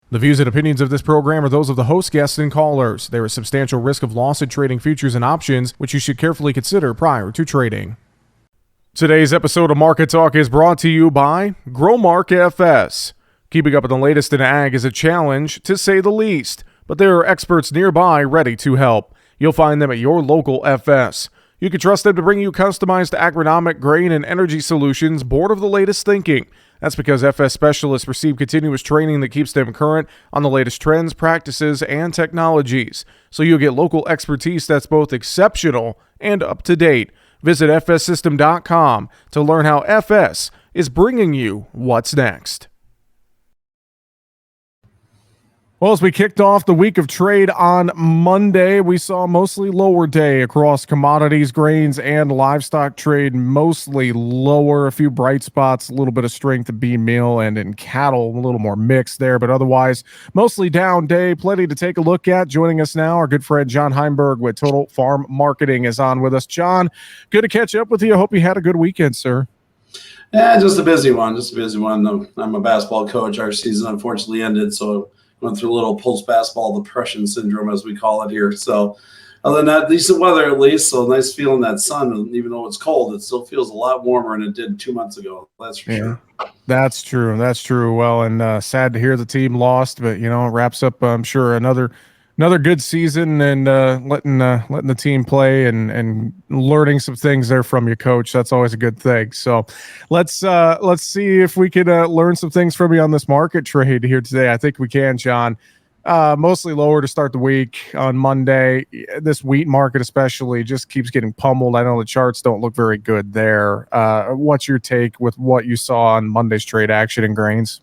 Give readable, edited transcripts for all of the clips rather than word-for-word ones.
The views and opinions of this program are those of the host, guests, and callers. There is substantial risk of loss in trading futures and options, which you should carefully consider prior to trading. Today's episode of Market Talk is brought to you by Growmark FS. Keeping up with the latest in ag is a challenge, to say the least, but there are experts nearby ready to help. You'll find them at your local FS. You can trust them to bring you customized agronomic, grain, and energy solutions born of the latest thinking. That's because FS specialists receive continuous training that keeps them current on the latest trends, practices, and technologies. So you'll get local expertise that's both exceptional and up to date. Visit fssystem.com to learn how FS is bringing you what's next. Well, as we kicked off the week of trade on Monday, we saw a mostly lower day across commodities, grains, and livestock trade, mostly lower. A few bright spots, a little bit of strength in bean meal and in cattle, a little more mixed there, but otherwise mostly down day. Plenty to take a look at. Joining us now, our good friend John Heinberg with Total Farm Marketing is on with us. John, good to catch up with you. I hope you had a good weekend, sir. Yeah, just a busy one. I'm a basketball coach. Our season unfortunately ended, so went through a little post-basketball depression syndrome, as we call it here. So other than that, decent weather at least. So nice feeling that sun. And even though it's cold, it still feels a lot warmer than it did 2 months ago. That's for sure. That's true. That's true. Well, and sad to hear the team lost, but, it wraps up, I'm sure, another good season and letting the team play and learning some things there from your coach. That's always a good thing. So let's see if we could learn some things from you on this market trade here today. I think we can, John. Mostly lower to start the week on Monday. This wheat market especially just keeps getting pummeled. I know the charts don't look very good there. What's your take with what you saw on Monday's trade action in grains?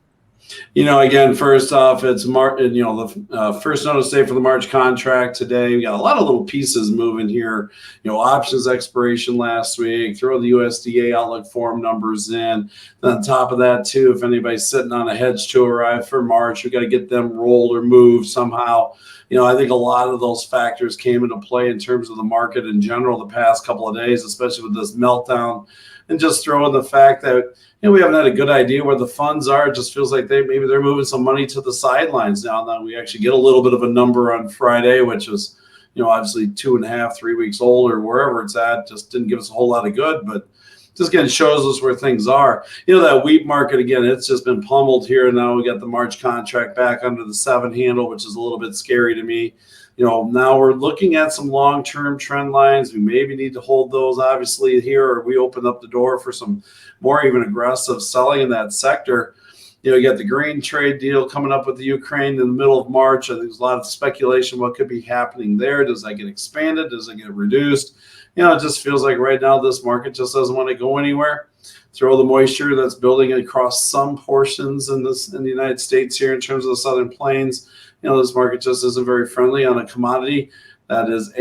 Again, first off, it's the first notice day for the March contract today. We got a lot of little pieces moving here. Options expiration last week. Throw the USDA outlook form numbers in. Then on top of that, too, if anybody's sitting on a hedge to arrive for March, we got to get them rolled or moved somehow. I think a lot of those factors came into play in terms of the market in general the past couple of days, especially with this meltdown. And just throw in the fact that we haven't had a good idea where the funds are. It just feels like maybe they're moving some money to the sidelines now. That we actually get a little bit of a number on Friday, which is obviously 2.5, 3 weeks old or wherever it's at. Just didn't give us a whole lot of good, but just again shows us where things are. That wheat market again, it's just been pummeled here. Now we got the March contract back under the 7 handle, which is a little bit scary to me. Now we're looking at some long-term trend lines. We maybe need to hold those obviously here, or we open up the door for some more even aggressive selling in that sector. You got the grain trade deal coming up with the Ukraine in the middle of March. I think there's a lot of speculation what could be happening there. Does that get expanded? Does it get reduced? It just feels like right now this market just doesn't want to go anywhere. Throw the moisture that's building across some portions in the United States here in terms of the Southern Plains. This market just isn't very friendly on a commodity that is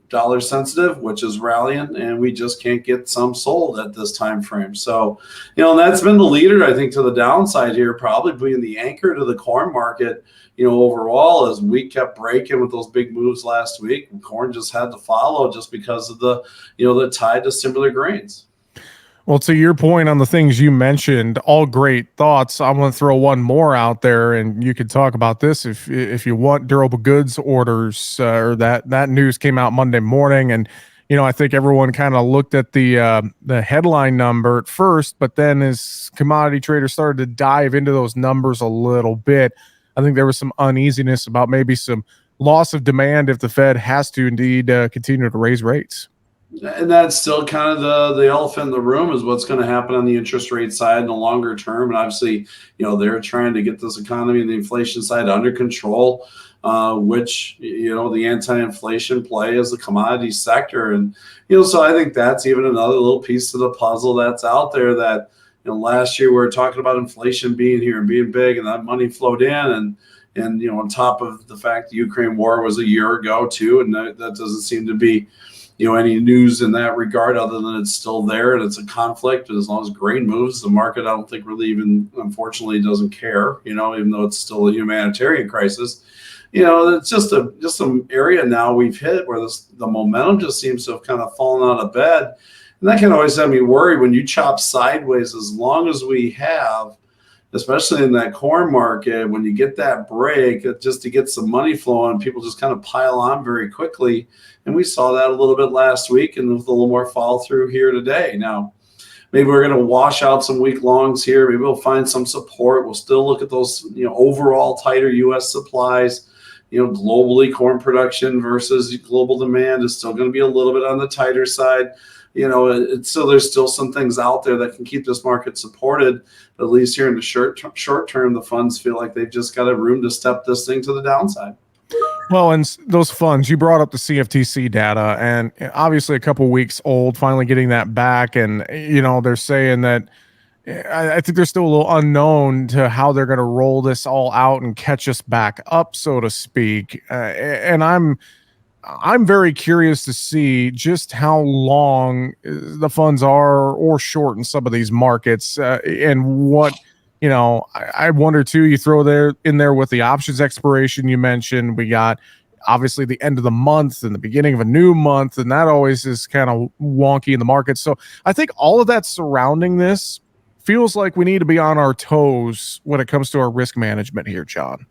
dollar sensitive, which is rallying, and we just can't get some sold at this time frame. So, and that's been the leader, I think, to the downside here, probably being the anchor to the corn market, overall, as we kept breaking with those big moves last week. And corn just had to follow just because of the tide to similar grains. Well, to your point on the things you mentioned, all great thoughts. I'm going to throw one more out there, and you could talk about this if you want. Durable goods orders, or that news came out Monday morning, and I think everyone kind of looked at the headline number at first, but then as commodity traders started to dive into those numbers a little bit, I think there was some uneasiness about maybe some loss of demand if the Fed has to indeed continue to raise rates. And that's still kind of the elephant in the room is what's going to happen on the interest rate side in the longer term. And obviously, they're trying to get this economy and the inflation side under control, which, the anti-inflation play is the commodity sector. And, so I think that's even another little piece of the puzzle that's out there that, last year we were talking about inflation being here and being big, and that money flowed in. And on top of the fact the Ukraine war was a year ago too, and that doesn't seem to be any news in that regard other than it's still there and it's a conflict. And as long as grain moves, the market, I don't think really even, unfortunately, doesn't care, even though it's still a humanitarian crisis. It's just some area now we've hit where the momentum just seems to have kind of fallen out of bed. And that can always have me worried when you chop sideways as long as we have. especially in that corn market, when you get that break, just to get some money flowing, people just kind of pile on very quickly. And we saw that a little bit last week and with a little more follow through here today. Now, maybe we're going to wash out some week longs here. Maybe we'll find some support. We'll still look at those, overall tighter U.S. supplies. Globally, corn production versus global demand is still going to be a little bit on the tighter side. There's still some things out there that can keep this market supported. But at least here in the short term, the funds feel like they've just got a room to step this thing to the downside. Well, and those funds, you brought up the CFTC data, and obviously a couple weeks old, finally getting that back. And, they're saying that I think there's still a little unknown to how they're going to roll this all out and catch us back up, so to speak. And I'm very curious to see just how long the funds are or short in some of these markets, and what. I wonder too, you throw in there with the options expiration you mentioned, we got obviously the end of the month and the beginning of a new month, and that always is kind of wonky in the market. So I think all of that surrounding this feels like we need to be on our toes when it comes to our risk management here, John.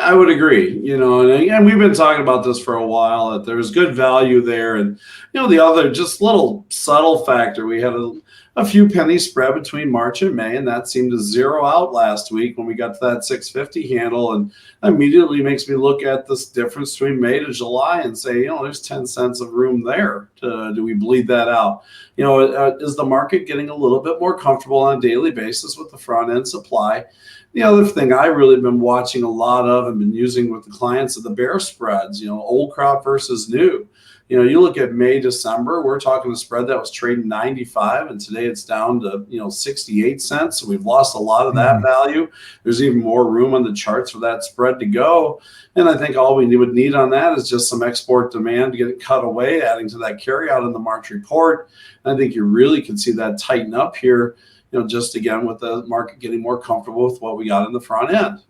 I would agree, and again, we've been talking about this for a while, that there's good value there. And, the other just little subtle factor, we had a few penny spread between March and May, and that seemed to zero out last week when we got to that 650 handle. And immediately makes me look at this difference between May to July and say, there's 10 cents of room there. Do we bleed that out? Is the market getting a little bit more comfortable on a daily basis with the front end supply? The other thing I really been watching a lot of and been using with the clients are the bear spreads, old crop versus new. You look at May, December, we're talking a spread that was trading 95, and today it's down to, 68 cents. So we've lost a lot of that value. There's even more room on the charts for that spread to go. And I think all we would need on that is just some export demand to get it cut away, adding to that carryout in the March report. And I think you really can see that tighten up here, just again with the market getting more comfortable with what we got in the front end.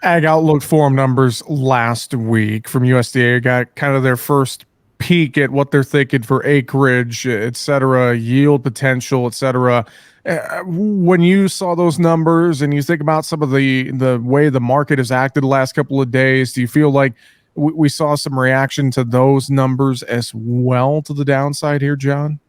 Ag Outlook Forum numbers last week from USDA got kind of their first peek at what they're thinking for acreage, et cetera, yield potential, et cetera. When you saw those numbers and you think about some of the way the market has acted the last couple of days, do you feel like we saw some reaction to those numbers as well to the downside here, John?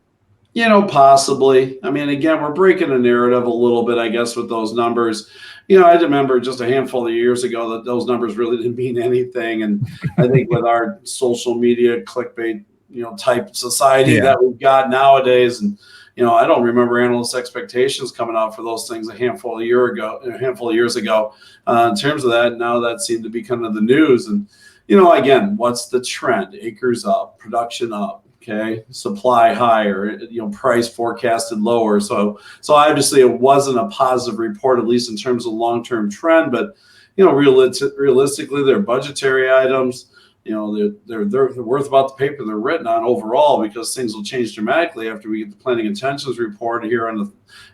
Possibly. I mean, again, we're breaking a narrative a little bit, I guess, with those numbers. I remember just a handful of years ago that those numbers really didn't mean anything. And I think with our social media clickbait, type society that we've got nowadays, and, I don't remember analyst expectations coming out for those things a handful of years ago. In terms of that, now that seemed to be kind of the news. And, again, what's the trend? Acres up, production up. Okay, supply higher, price forecasted lower. So obviously it wasn't a positive report, at least in terms of long-term trend. But realistically, they're budgetary items. They're worth about the paper they're written on overall, because things will change dramatically after we get the planning intentions report here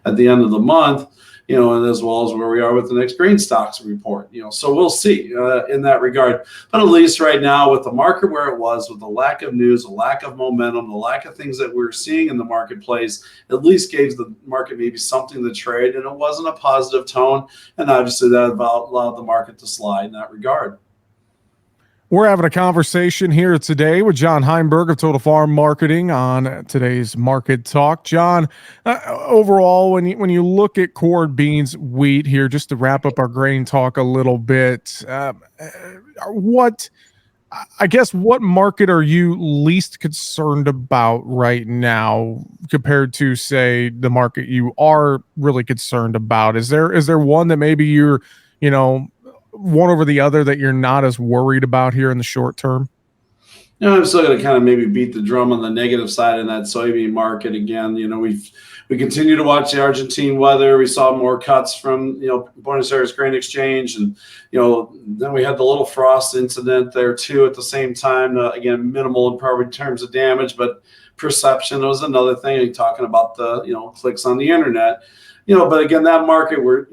at the end of the month. And as well as where we are with the next grain stocks report, so we'll see in that regard. But at least right now, with the market where it was, with the lack of news, the lack of momentum, the lack of things that we're seeing in the marketplace, at least gave the market maybe something to trade, and it wasn't a positive tone. And obviously that allowed the market to slide in that regard. We're having a conversation here today with John Heinberg of Total Farm Marketing on today's Market Talk. John, overall, when you look at corn, beans, wheat here, just to wrap up our grain talk a little bit, what market are you least concerned about right now compared to, say, the market you are really concerned about? Is there one that maybe you're, one over the other that you're not as worried about here in the short term? I'm still going to kind of maybe beat the drum on the negative side in that soybean market again. We continue to watch the Argentine weather. We saw more cuts from Buenos Aires Grain Exchange, and then we had the little frost incident there too at the same time. Again, minimal in probably terms of damage, but perception was another thing. You're talking about the clicks on the internet. But again, that market where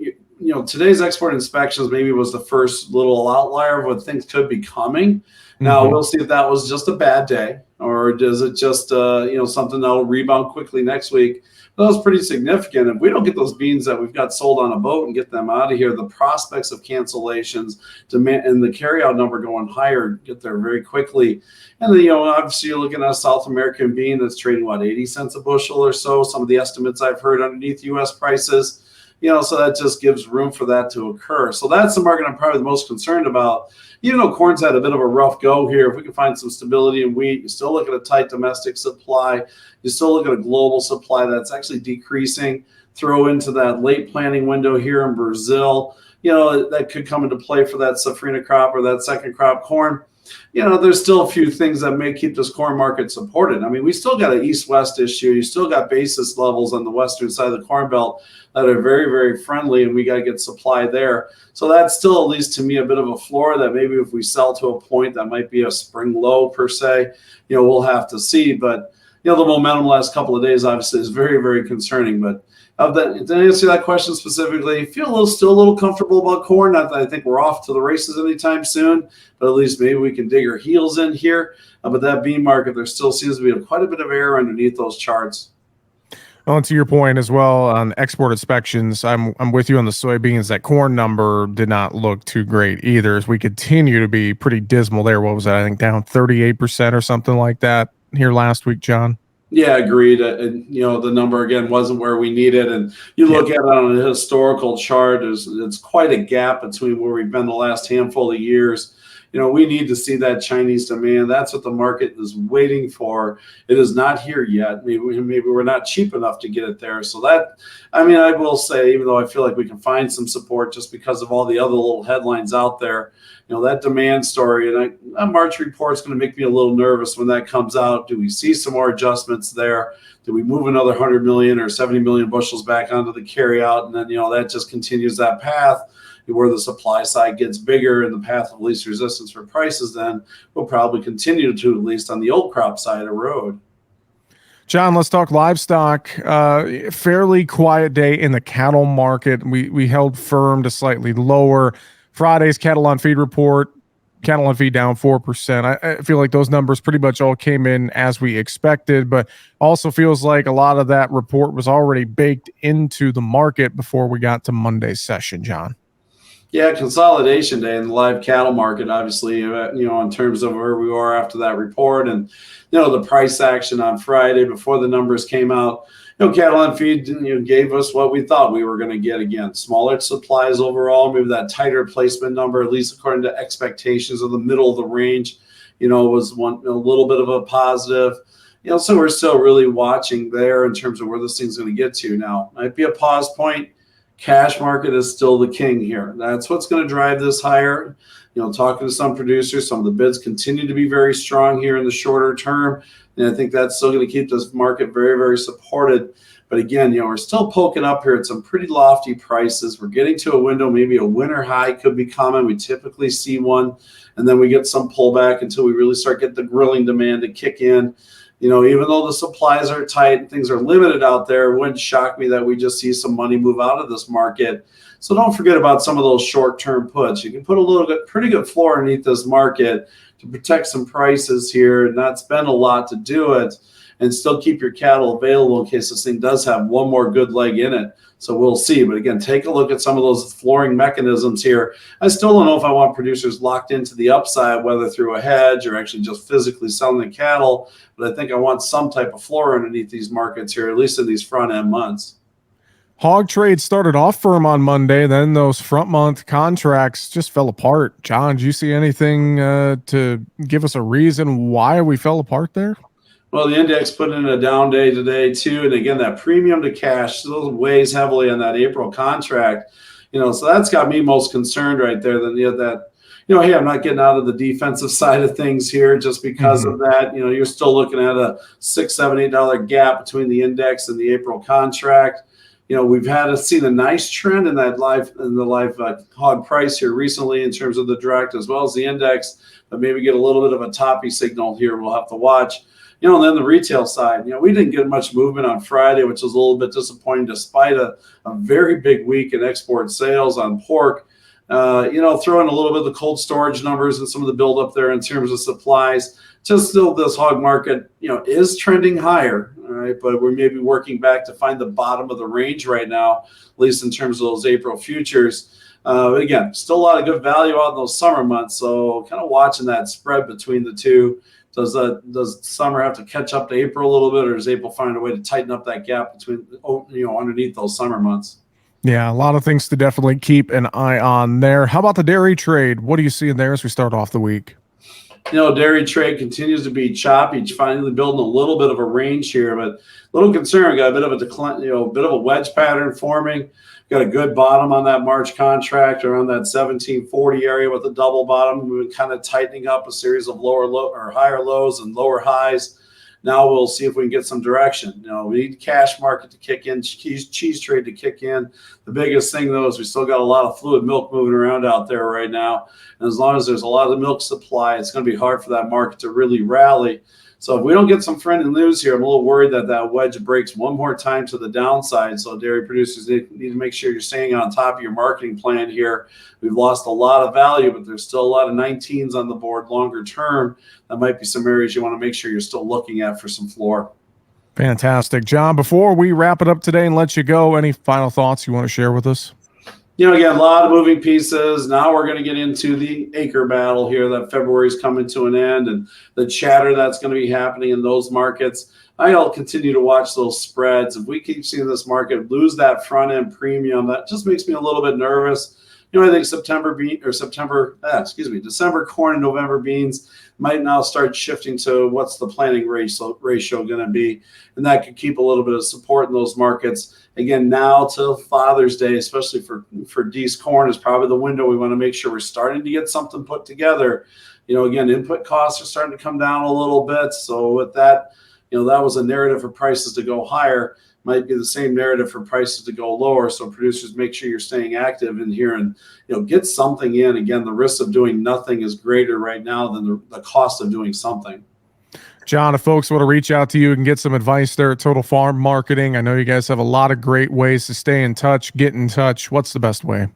today's export inspections maybe was the first little outlier of what things could be coming. Now we'll see if that was just a bad day, or does it just something that'll rebound quickly next week. That was pretty significant. If we don't get those beans that we've got sold on a boat and get them out of here, the prospects of cancellations, demand, and the carryout number going higher get there very quickly. And then, obviously you're looking at a South American bean that's trading, 80 cents a bushel or so. Some of the estimates I've heard underneath U.S. prices, so that just gives room for that to occur. So that's the market I'm probably the most concerned about. Even though corn's had a bit of a rough go here, if we can find some stability in wheat, you still look at a tight domestic supply. You still look at a global supply that's actually decreasing. Throw into that late planting window here in Brazil, that could come into play for that safrinha crop or that second crop corn. There's still a few things that may keep this corn market supported. I mean, we still got an east-west issue. You still got basis levels on the western side of the corn belt that are very, very friendly, and we got to get supply there. So that's still, at least to me, a bit of a floor that maybe if we sell to a point that might be a spring low per se, we'll have to see. But, the momentum the last couple of days obviously is very, very concerning. But to answer that question specifically, still a little comfortable about corn. Not that I think we're off to the races anytime soon, but at least maybe we can dig our heels in here. But that bean market, there still seems to be quite a bit of air underneath those charts. Well, and to your point as well on export inspections, I'm with you on the soybeans. That corn number did not look too great either, as we continue to be pretty dismal there. What was that? I think down 38% or something like that here last week, John. Yeah, agreed. And the number again wasn't where we needed. And you look at it on a historical chart, it's quite a gap between where we've been the last handful of years. We need to see that Chinese demand. That's what the market is waiting for. It is not here yet. Maybe we're not cheap enough to get it there. So I will say, even though I feel like we can find some support just because of all the other little headlines out there, that demand story, and that March report is going to make me a little nervous when that comes out. Do we see some more adjustments there? Do we move another 100 million or 70 million bushels back onto the carryout? And then, that just continues that path where the supply side gets bigger and the path of least resistance for prices then will probably continue to, at least on the old crop side, erode. John, let's talk livestock. Fairly quiet day in the cattle market. We held firm to slightly lower. Friday's cattle on feed report, cattle on feed down 4%. I feel like those numbers pretty much all came in as we expected, but also feels like a lot of that report was already baked into the market before we got to Monday's session, John. Yeah, consolidation day in the live cattle market, obviously, in terms of where we are after that report and, the price action on Friday before the numbers came out. Cattle on feed gave us what we thought we were going to get again. Smaller supplies overall, maybe that tighter placement number, at least according to expectations of the middle of the range, was a little bit of a positive. So we're still really watching there in terms of where this thing's going to get to. Now, might be a pause point. Cash market is still the king here. That's what's going to drive this higher. Talking to some producers, some of the bids continue to be very strong here in the shorter term. And I think that's still going to keep this market very, very supported. But again, we're still poking up here at some pretty lofty prices. We're getting to a window, maybe a winter high could be coming. We typically see one, and then we get some pullback until we really start getting the grilling demand to kick in. Even though the supplies are tight and things are limited out there, it wouldn't shock me that we just see some money move out of this market. So don't forget about some of those short-term puts. You can put pretty good floor underneath this market to protect some prices here and not spend a lot to do it and still keep your cattle available in case this thing does have one more good leg in it. So we'll see. But again, take a look at some of those flooring mechanisms here. I still don't know if I want producers locked into the upside, whether through a hedge or actually just physically selling the cattle. But I think I want some type of floor underneath these markets here, at least in these front end months. Hog trade started off firm on Monday. Then those front month contracts just fell apart. John, do you see anything to give us a reason why we fell apart there? Well, the index put in a down day today too, and again that premium to cash still weighs heavily on that April contract. So that's got me most concerned right there. Hey, I'm not getting out of the defensive side of things here just because of that. You're still looking at a $6, $7, $8 gap between the index and the April contract. We've seen a nice trend in the live hog price here recently in terms of the direct as well as the index, but maybe get a little bit of a toppy signal here. We'll have to watch. And then the retail side, we didn't get much movement on Friday, which was a little bit disappointing despite a very big week in export sales on pork. Throw in a little bit of the cold storage numbers and some of the buildup there in terms of supplies. Just still, this hog market, is trending higher. All right, but we're maybe working back to find the bottom of the range right now, at least in terms of those April futures. Again, still a lot of good value out in those summer months. So kind of watching that spread between the two. Does summer have to catch up to April a little bit, or does April find a way to tighten up that gap between, underneath those summer months? Yeah, a lot of things to definitely keep an eye on there. How about the dairy trade? What do you see in there as we start off the week? Dairy trade continues to be choppy, finally building a little bit of a range here, but a little concern. We got a bit of a decline, a bit of a wedge pattern forming. Got a good bottom on that March contract around that 1740 area with a double bottom. We've been kind of tightening up a series of higher lows and lower highs. Now we'll see if we can get some direction. We need cash market to kick in, cheese trade to kick in. The biggest thing, though, is we still got a lot of fluid milk moving around out there right now. And as long as there's a lot of milk supply, it's going to be hard for that market to really rally. So if we don't get some friendly news here, I'm a little worried that wedge breaks one more time to the downside. So dairy producers need to make sure you're staying on top of your marketing plan here. We've lost a lot of value, but there's still a lot of 19s on the board longer term. That might be some areas you want to make sure you're still looking at for some floor. Fantastic. John, before we wrap it up today and let you go, any final thoughts you want to share with us? Again, a lot of moving pieces. Now we're going to get into the acre battle here that February is coming to an end, and the chatter that's going to be happening in those markets. I'll continue to watch those spreads. If we keep seeing this market lose that front end premium, that just makes me a little bit nervous. I think December corn and November beans might now start shifting to what's the planting ratio going to be, and that could keep a little bit of support in those markets. Again, now till Father's Day, especially for D's corn, is probably the window we want to make sure we're starting to get something put together. Again, input costs are starting to come down a little bit. So with that, that was a narrative for prices to go higher. Might be the same narrative for prices to go lower. So producers, make sure you're staying active in here and get something in. Again, the risk of doing nothing is greater right now than the cost of doing something. John, if folks want to reach out to you and get some advice there at Total Farm Marketing, I know you guys have a lot of great ways to stay in touch, get in touch. What's the best way?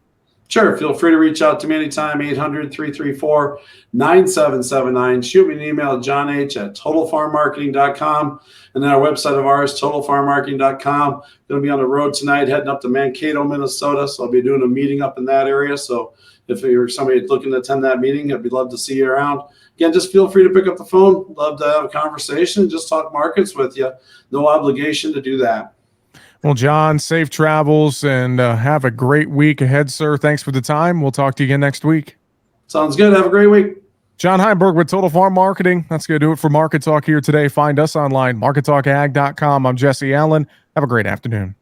Sure. Feel free to reach out to me anytime, 800-334-9779. Shoot me an email at johnh@totalfarmmarketing.com. And then our website of ours, totalfarmmarketing.com. Going to be on the road tonight, heading up to Mankato, Minnesota. So I'll be doing a meeting up in that area. So if you're somebody looking to attend that meeting, I'd be love to see you around. Again, just feel free to pick up the phone. Love to have a conversation, just talk markets with you. No obligation to do that. Well, John, safe travels and have a great week ahead, sir. Thanks for the time. We'll talk to you again next week. Sounds good. Have a great week. John Heinberg with Total Farm Marketing. That's going to do it for Market Talk here today. Find us online, markettalkag.com. I'm Jesse Allen. Have a great afternoon.